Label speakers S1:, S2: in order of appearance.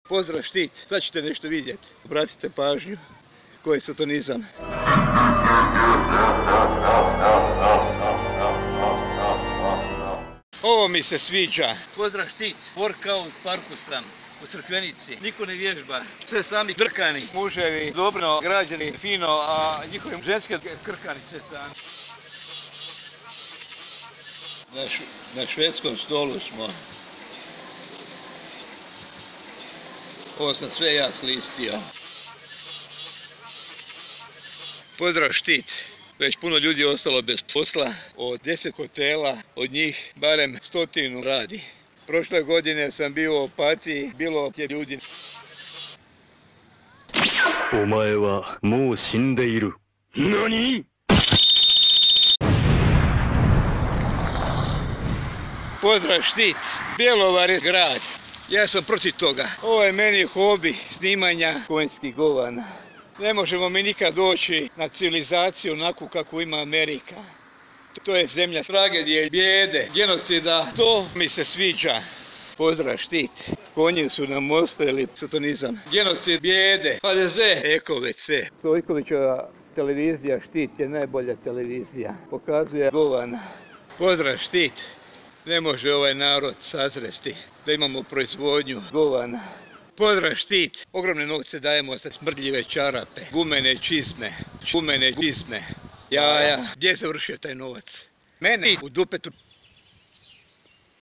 S1: Pozdrav Štit, sad ćete nešto vidjeti. Obratite pažnju. Koji je sotonizam. Ovo mi se sviđa. Pozdrav Štit, workout parku sam. U Crkvenici. Niko ne vježba. Sve sami krkani. Muževi dobro građeni, fino, a njihovi ženske krkani sve sami. Na švedskom stolu smo. Ovo sam sve ja slistio. Pozdrav Štit. Već puno ljudi je ostalo bez posla. Od 10 hotela, od njih barem 100 radi. Prošle godine sam bio u Opatiji, bilo je ljudi. Omae wa mou shindeiru. Nani? Pozdrav Štit. Bjelovar je grad. Ja sam protiv toga. Ovo je meni hobi snimanja konjskih govana. Ne možemo mi nikad doći na civilizaciju onakvu kakvu ima Amerika. To je zemlja tragedije, bijede, genocida. To mi se sviđa. Pozdrav Štit. Konji su nam ostavili sotonizam. Genocid, bijede, HDZ, EKVC. Stojkovićeva televizija Štit je najbolja televizija. Pokazuje govana. Pozdrav Štit. Ne može ovaj narod sazresti da imamo proizvodnju govana. Pozdrav Štit. Ogromne novce dajemo za smrdljive čarape, gumene čizme, jaja. Gdje je završio taj novac? Mene u dupetu.